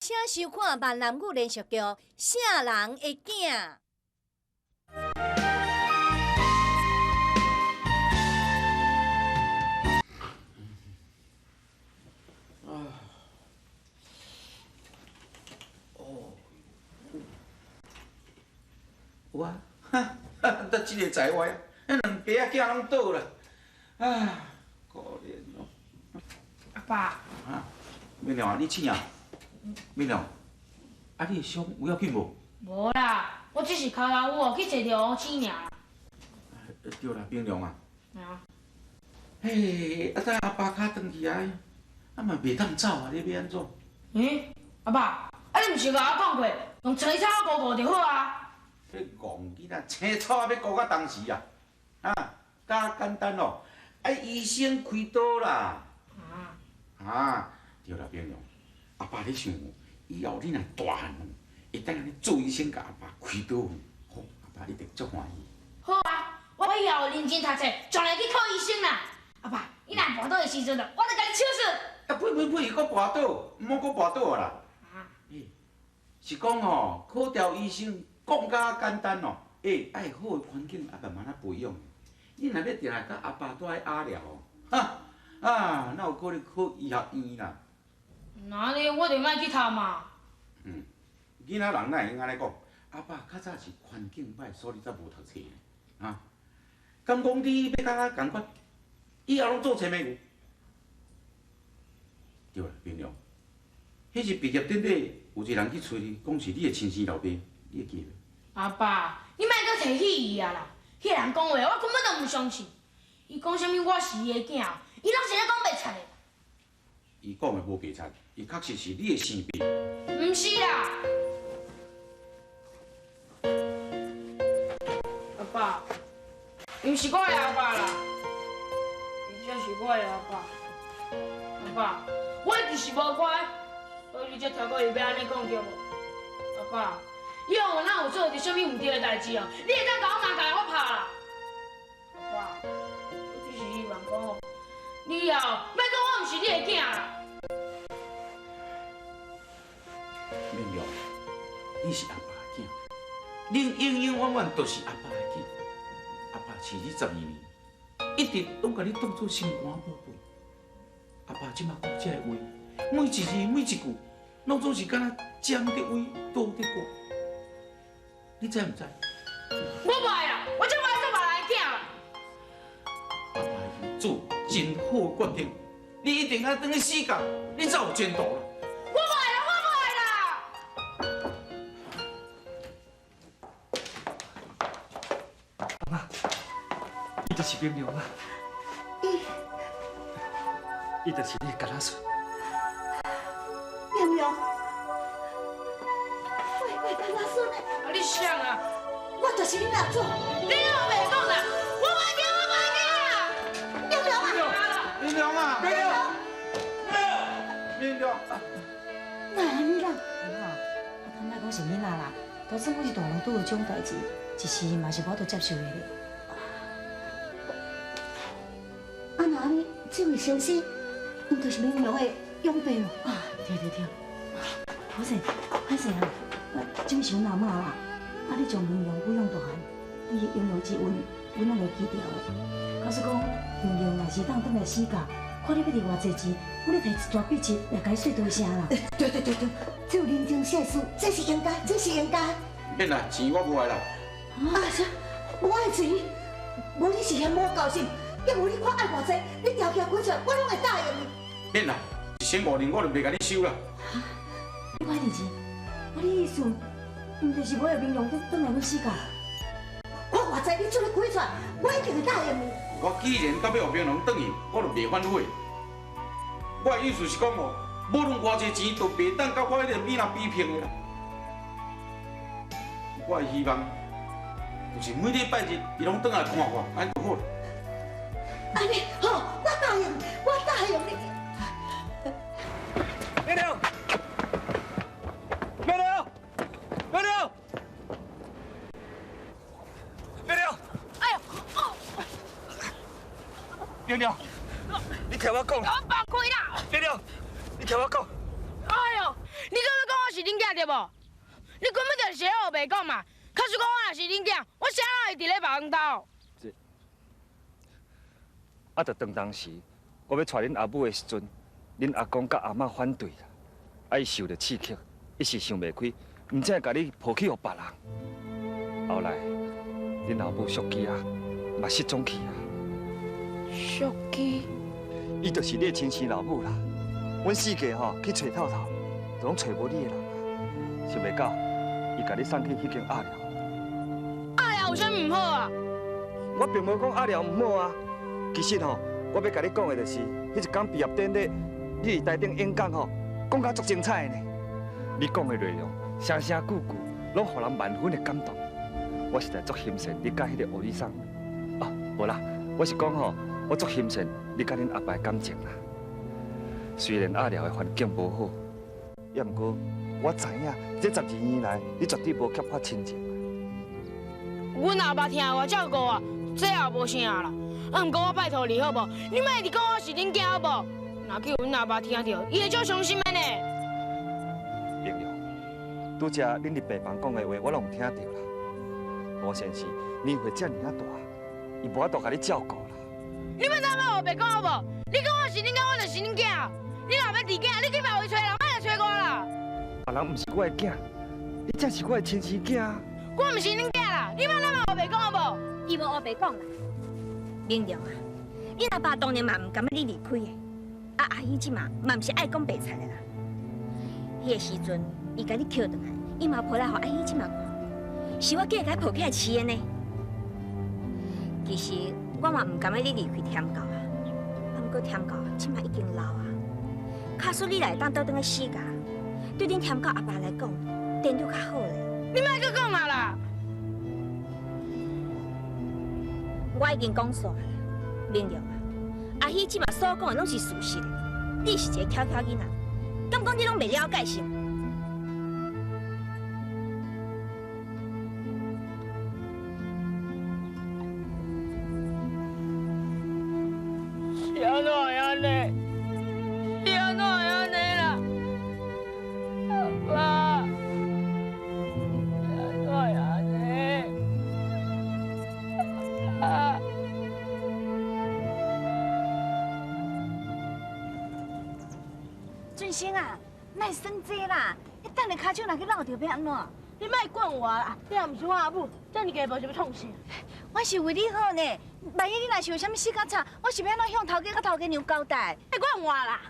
请收看闽南语连续剧《啥人的囝》。有啊，得这个在外，那两爸仔囝拢倒了，啊，可怜哦。阿爸，啊，明亮啊，你醒啊？明亮，啊，你的伤有要紧无？无啦，我只是脚头有去坐着生尔。对啦，明亮啊。啊。嘿，啊，等阿爸脚转去啊，啊嘛袂当走啊，你要安怎？阿爸，啊你毋是甲我讲过，用青草糊糊就好啊？你戆囡仔，青草要糊到当时啊？啊，介简单哦，爱医生开刀啦。啊，对啦，明亮，阿爸咧想，以后你若大汉哦，会当安尼做医生，甲阿爸开刀，好，阿爸一定足欢喜。好啊，我以后认真读册，将来去考医生啦。阿爸，你若跋倒的时阵啊，我就甲你手术。啊，呸，佫跋倒，毋好佫跋倒啊啦。是讲吼，考调医生讲甲简单哦，爱好的环境，啊慢慢培养。你若要定来甲阿爸住喺阿寮哦，哪有可能考医学院啦？那呢，我就莫去读嘛。囡仔人哪会用安尼讲？阿爸较早是环境歹，所以才无读册的。啊，敢讲你要甲我共款，以后拢做青面牛？对啦，明亮，迄是毕业典礼。有一个人去找你，讲是你的亲生老爸，你会记无？阿爸，你莫搁提起伊啊啦！迄个人讲话，我根本就唔相信。伊讲啥物我是伊的囝，伊拢是咧讲白贼的。伊讲的无白贼，伊确实是你的生爸。唔是啦，阿爸，伊毋是我的阿爸啦，伊才是我的阿爸。阿爸，我一直是无乖。所以你才超过伊要安尼讲对无？阿爸，以后我若有做着啥物唔对的代志哦，你会当甲我骂甲我拍啦。阿爸，我只是希望讲哦，你以后莫讲我毋是你的囝啦。明亮，你是阿爸的囝，恁永永远远都是阿爸的囝。阿爸饲你12年，一直拢甲你当作心肝宝贝。阿爸即马讲这个话。每一字每一句，拢总是敢若将得位，倒得过。你知唔知？我无爱啦，我才无爱做别人的囝啦。阿爸已经做真好的决定，你一定要等去死角，你才有前途啦。我无爱啦，我无爱啦。阿妈，伊就是明亮啊，伊就是你的干仔孙。明亮，我干仔孙的，啊，你想啊？我就是你阿祖。你又袂讲啦？我无惊，我无惊。明亮啊！明亮啊！明亮！明亮！哪安啦？啊，我感觉讲是囡仔啦，就算我是大人，拄有这种代志，一时嘛是我都接受的咧。啊，那安尼，这位先生，毋就是明亮的永辈咯？啊，对。好势，歹势啊，这是阮阿嬷啦。啊，你将明亮抚养大汉，伊的养育之恩，阮拢会记牢的。假使讲明亮若是当转来死角，看你要摕偌济钱，我咧摕一大笔钱来甲伊说多声啦。对，这有人情世事，这是应该。免啦，钱我无爱啦。啊，啥？我爱钱？无你是嫌我高兴，要无你看爱偌济，你条件开出来，我拢会答应你。免啦，1500年我就袂甲你收啦。你看你钱，我你意思，毋就是要明亮转来阮死角？我偌济你出来开出来，我一定会答应你。我既然到要互平龙转去，我就袂反悔。我的意思是讲哦，无论偌济钱，都袂当甲我迄个米娜比拼的啦。我的希望就是每礼拜日伊拢转来看我，安就好了。安尼好，我答应你。明亮，明亮，明亮，明亮！哎呦，明亮，你听我讲。我放开啦！明亮，你听我讲。哎呦，你敢要讲对无？你根本就是写后白讲嘛。假使讲我若是恁囝，我啥人会伫咧别人兜？啊，着当当时，我要娶恁阿母的时阵，恁阿公甲阿嬷反对啦，啊，伊受着刺激，一时想袂开，唔才甲你抱去互别人。后来，恁老母淑姬啊，嘛失踪去啊。淑姬，伊就是你的亲生老母啦。阮四家吼去找透透，都拢找无你的人啊。想袂到，伊甲你送去迄间阿寮。阿廖有啥唔好啊？我并无讲阿廖唔好啊。其实吼，我要甲你讲的就是，迄一天毕业典礼，你伫台顶演讲吼，讲甲足精彩的呢。你讲的内容，声声句句，拢互人万分的感动。我实在足欣赏你甲迄个吴医生。啊，无啦，我是讲吼，我足欣赏你甲恁阿爸的感情啦。虽然阿廖的环境无好，也毋过我知影，这12年来，你绝对无缺乏亲情。阮阿爸听我照顾我，这也无啥啦。啊，毋过我拜托你好无？你莫一直讲我是恁囝好无？若叫阮阿爸听到，伊会足伤心的呢。明亮，拄则恁伫病房讲的话，我拢有听到啦。吴先生年岁遮尔啊大，伊无法度甲你照顾啦。你莫当我白讲好无？你讲我是恁囝，我就是恁囝。你若要治囝，你去别位找人，莫来找我啦。别人毋是我的囝，你才是我的亲生囝。我毋是恁囝啦，你莫当我白讲好无？伊无黑白讲啦。明亮啊，你阿爸当年嘛唔甘要你离开的，啊阿姨即嘛嘛唔是爱讲白菜的啦。迄个时阵，伊甲你捡倒来，伊嘛抱来互阿姨即嘛看，是我叫伊甲抱起来饲的呢。其实我嘛唔甘要你离开天教啊，啊毋过天教即嘛已经老啊，假使你来当倒转来死家，对恁天教阿爸来讲，电就较好咧。你莫再讲啊啦！我已经讲煞啦，明亮啊，阿姨即马所讲的拢是事实的，你是一个巧巧囡仔，敢讲你拢袂了解是吗？是安怎会安尼？是安怎会安尼啦？阿爸，是安怎会安尼？啊！俊生啊，莫算这啦，你等下骹手若去落着要安怎？你莫管我啦，你若毋是我阿母，这你家无想要创啥？我是为你好呢，万一你若是有啥物事较差，我是要安怎向头家甲头家娘交代？莫管我啦！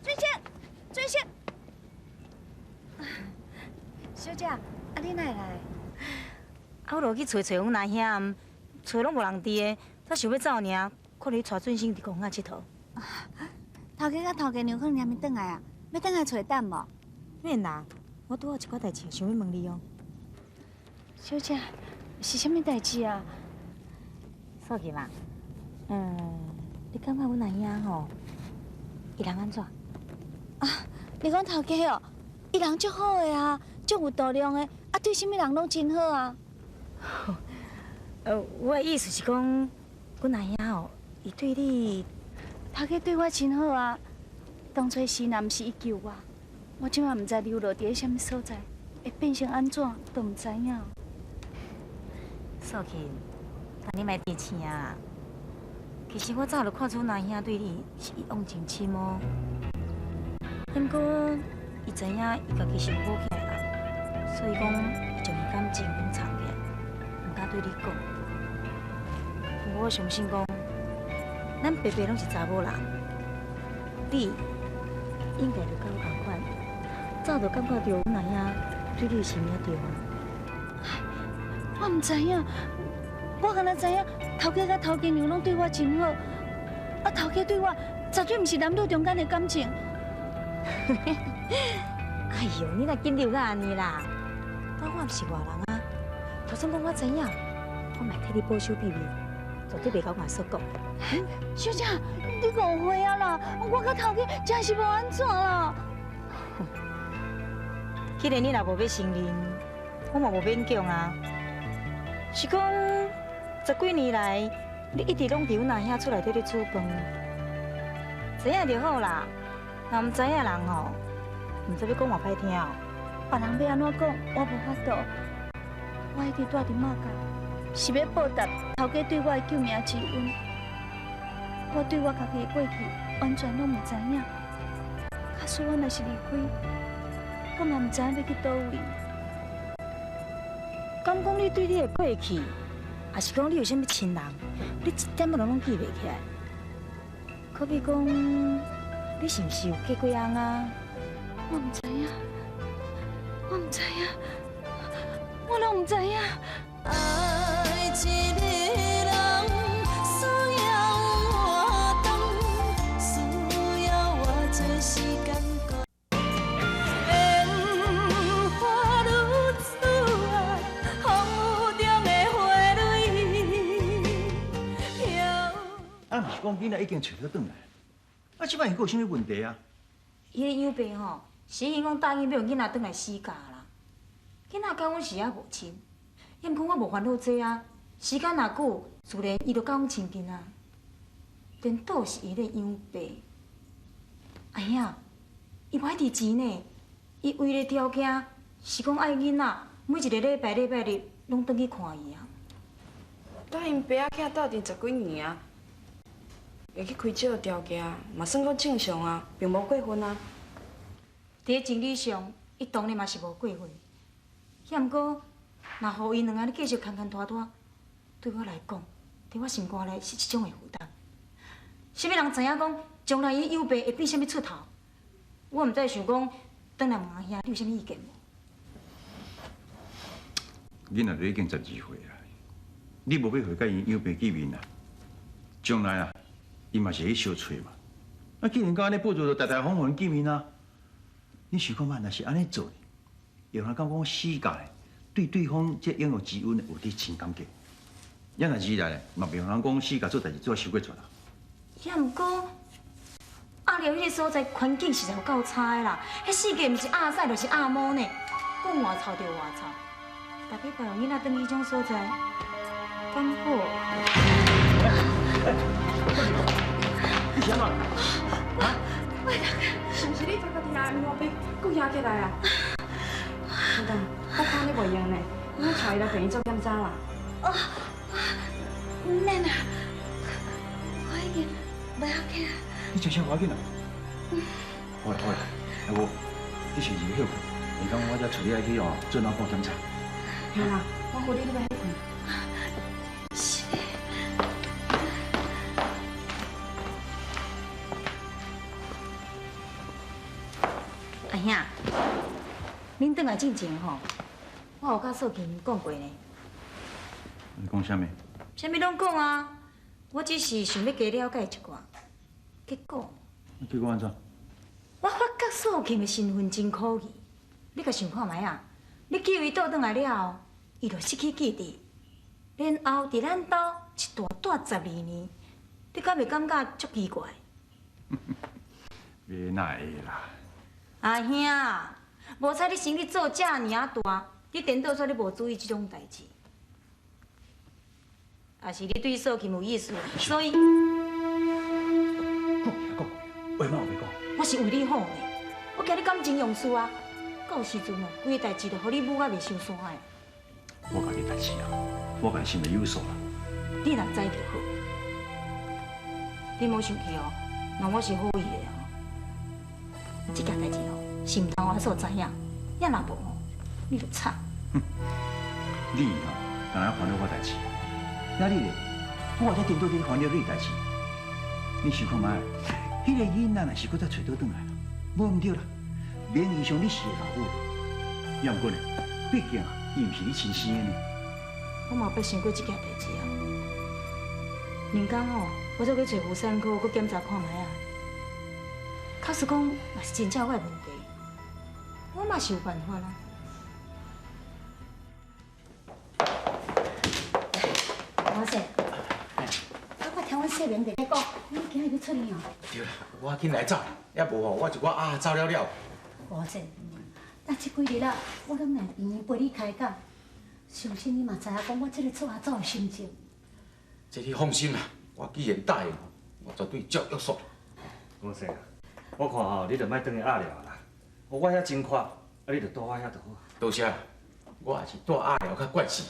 俊生，俊生，小姐，啊你哪会来？啊，我落去找阮阿兄，找拢无人伫的，才想要走尔，看你带俊生伫公园佚佗。头家甲头家娘可能还没转来啊，要转来找等无？免啦，我拄好一寡代志想要问你哦。小姐，是啥物代志啊？少吉嘛，你感觉阮阿兄吼，伊人安怎？你讲头家哦，伊人足好的啊，足有度量的，啊对啥物人拢真好啊。我的意思是讲，阮阿兄吼，伊对你，头家对我真好啊。当初时若毋是伊救我，我即马毋知流落伫咧啥物所在，会变成安怎都毋知影。少吉，但你莫生气啊。其实我早就看出阮阿兄对你是一往情深哦。不过，伊知影伊家己是好起来啦，所以讲伊将伊感情隐藏起来，毋敢对你讲。不过我相信讲，咱白白拢是查某人，你应该就甲我同款，早就感觉到阮阿兄对你是物啊对啊。我毋知影，我敢若知影头家甲头家娘拢对我真好，啊头家对我绝对毋是男女中间的感情。哎呦，你若紧张到安尼啦！但我毋是外人啊，就算讲我知影，我嘛替你保守秘密，绝对袂甲外所讲。小姐，你误会啊啦！我甲头家真是无安怎啦。既然你若无要承认，我嘛无勉强啊。是讲10几年来，你一直拢伫阮阿兄厝内底咧煮饭，知影就好啦。若毋知影人吼，毋知要讲偌歹听哦。别人要安怎讲，我无法度。我一直住伫马甲，是要报答头家对我的救命之恩。我对我家己的过去完全拢唔知影。假使我若是离开，我嘛唔知影要去倒位。敢讲你对你的过去，还是讲你有啥物亲人，你一点仔拢记袂起来？可比讲，你是毋是有结过翁啊？我唔知影，我唔知影，我拢唔知影。爱一个人，需要活动，需要我做时间过。烟花如此啊，风雨中的花蕊飘。啊，毋是讲囡仔已经找到转来，啊，即摆因有啥物问题啊？伊个养爸吼，是因讲答应要囡仔转来死教啦。囡仔甲阮是还无亲，也毋过我无烦恼这啊。时间若久，自然伊就甲阮亲近啊。颠倒是伊个养爸。哎呀，伊无爱伫钱呢，伊唯一条件是讲爱囡仔每一个礼拜日拢转去看伊啊。甲因爸仔囝斗阵10几年啊，会去开这个条件，嘛算讲正常啊，并无过分啊。伫情理上，伊当然嘛是无过分。也毋过，若互伊两个继续牵拖拖，对我来讲，伫我心肝内是一种的负担。啥物人知影讲将来伊幼爸会变啥物出头？我毋知想讲，转来问阿兄，你有啥物意见无？囡仔都已经12岁啊，你无要互甲因养爸见面啊？将来啊，伊嘛是会去相找嘛。啊，既然讲安尼，不如就大大方方见面啊。你想看嘛，若是安尼做，会通讲死教咧，对对方这拥有之恩有啲真感激。也若日来咧，嘛袂通讲死教做代志做收过出啦。也毋过，阿寮迄个所在环境实在有够差的啦。迄世界毋是阿屎就是阿毛呢，讲外臭就外臭。逐礼拜有囡仔转去迄种所在，敢好？你啥嘛？啊？是毋是你昨个听阿我被佫压起来啊？等等，我看你袂用呢，我带伊来病院做检查啦。奶奶，我已经袂要紧啊。你真啥要紧啊？好啦好啦，阿母，你先入去休困，下工我才带你来去哦做脑部检查。吓啦，我扶你入来休困。阿兄，恁转来进前吼，我有甲素琴讲过呢。你讲啥物？啥物拢讲啊，我只是想要加了解一寡。结果，结果安怎？我发觉素琴的身份真可疑。你甲想看觅啊？你叫伊倒转来了后，伊就失去记忆，然后伫咱兜一大12年，你敢袂感觉足奇怪？袂那会啦。阿兄，无彩你生你做遮尔啊大，你颠倒说你无注意即种代志，也是你对素琴有意思，所以讲，话嘛有袂讲。我是为你好呢。我惊你感情用事啊，到时阵哦，规个代志就互你母啊袂伤山的。我家己代志啊，我家己心里有数啦。你若知就好，你莫生气哦。若我是好意的哦，这件代志哦，是毋通我所知影，也若无哦，你就惨。你吼，当然烦恼我代志，那你咧，我才颠倒伫烦恼你代志。你想看觅，迄个囡仔若是搁再找倒转来，无毋对啦。名义上你是个老母，也毋过呢，毕竟啊，伊毋是你亲生的呢。我嘛捌想过这件代志啊。人讲哦，我再去找妇产科，去检查看觅啊。确实讲，嘛是真正我的问题，我嘛是有办法啦。王生，我听阮说明在咧讲，你今日要出院哦。对啦，我紧来走，要无吼，我就走了了。王生，那这几日啊，我拢来医院陪你开讲，相信你嘛知影讲我这个做阿祖的心情。这你放心啦，我既然答应，我绝对照约束。王生啊，我看吼，你就莫转去压了啦。我遐真快，你就住我遐就好。多谢，我也是住阿寮较惯势。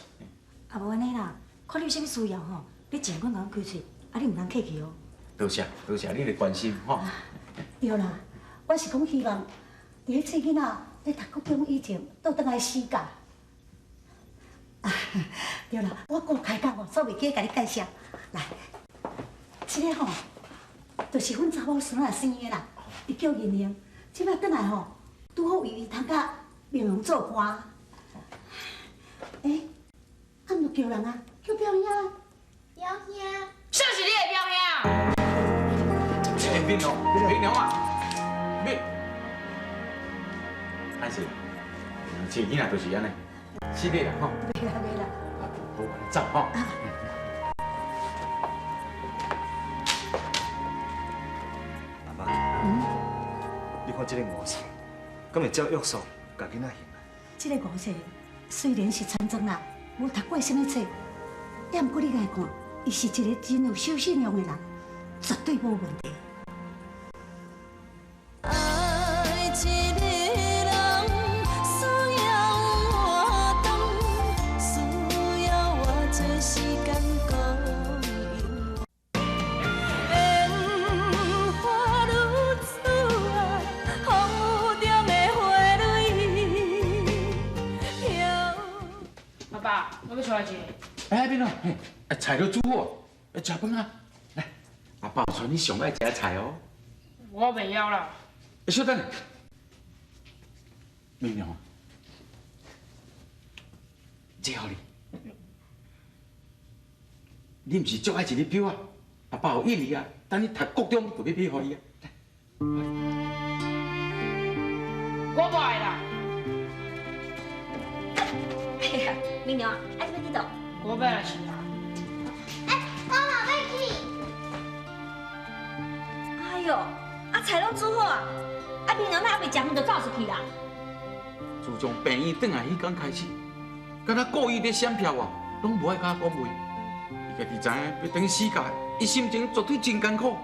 啊无安尼啦，看你有啥物需要吼，你尽管甲我开嘴，啊你唔通客气哦。多谢，你的关心吼。对啦，我是讲希望，伫迄册囡仔咧读高中以前，倒转来死教。啊，对啦，我顾开讲哦，所以袂记甲你介绍。来，这个吼，就是阮查某孙仔生的啦，伊叫银玲，即摆转来吼，拄好为伊通甲明龙做官。俺就叫人啊，叫表兄。表兄，啥是你的表兄？明龙啊，歹势，饲囡仔就是安尼，是你啦吼。袂啦。好，走吼。阿妈，你看这个五色，敢会照约束甲囡仔行啊？这个五色虽然是残妆啦，无读过什么册，但不过你来看，伊是一个真有守信用的人，绝对无问题。爱一个人，需要活动，需要我做时间供应。烟花如此啊，风雨中的花蕊飘。阿爸，我要出来一个。哎，明龙，菜都煮好，食饭啊！来，阿爸传你上爱食的菜哦。我袂晓啦。小等，明龙，这好你，你唔是足爱一日表啊？阿爸有印你啊，等你读高中就要买给你啊。我不爱啦。哎呀，明娘啊，爱要去倒？我要来是啦。我嘛要去。哎哟，菜拢煮好啊！明娘那还未食饭就走出去啦。自从病院转来迄天开始，敢若故意咧闪票啊，拢无爱甲我讲话。伊家己知影要等死假，伊心情绝对真艰苦。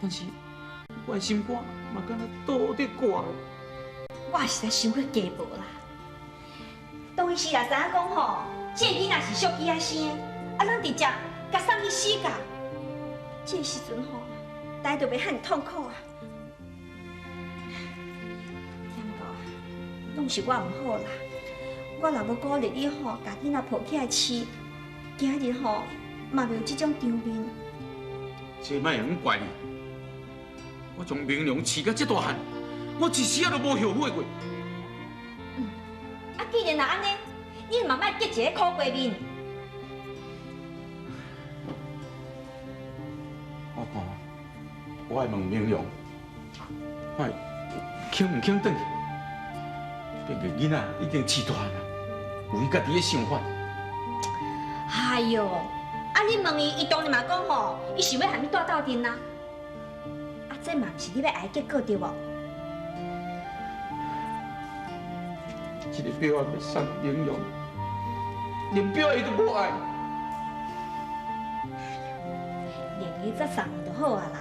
但是我的心肝嘛，敢若倒伫挂。我实在想过加无啦。当时也知影讲吼，这囡仔是属鸡仔生，咱直接甲送去死假。这时阵吼，大家就袂遐痛苦啊。拢是我唔好啦，我若要鼓励你吼，家囡仔抱起来饲，今日吼嘛袂有这种场面。这摆会怪你，我从明良饲到这大汉，我一时仔都无后悔过。既然若安尼，你嘛莫结一个苦闺面。我看，我爱问明良，我肯唔肯转去？这个囡仔已经饲大汉啦，有伊家己的想法。哎哟，你问伊，伊当然嘛讲吼，伊想要和你住斗阵啦。这嘛毋是你要爱的结果对无？这个表要送明良，连表伊都无爱。连伊再送就好啊啦。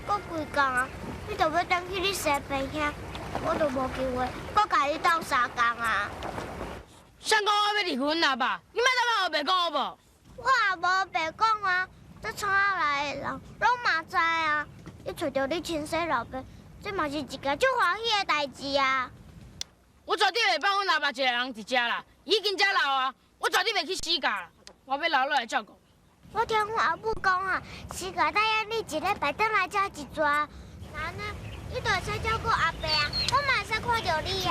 搁几工啊？你就要等去你生病遐，我都无机会，搁甲你斗3工啊！谁讲我要离婚啦爸？你莫再帮我白讲好无？我也无白讲啊，这厂仔来的人拢嘛知啊。你找到你亲生老爸，这嘛是一件足欢喜的代志啊！我绝对袂放阮老爸一个人伫遮啦，伊已经遮老啊，我绝对袂去死假啦，我要留落来照顾。我听阮阿母讲啊，时间答应你一礼拜等来遮一逝，然后呢，你就会使照顾阿伯啊，我嘛会使看到你啊。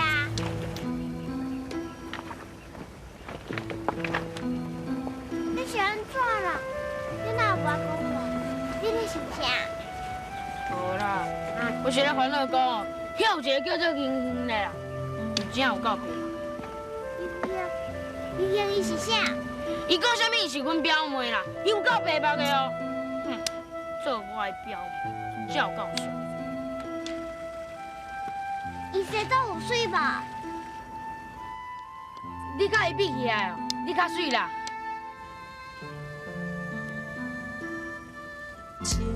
你是安怎啦？你哪有无讲我？你咧想啥？无啦，我是咧烦恼讲，遐有一个叫做英英的啦，真有够皮。英英伊是啥？伊讲啥物？伊是阮表妹啦，伊有够白目的哦。做我的表妹，真有够爽。伊生得有水吧？你甲伊比起来哦，你较水啦。情。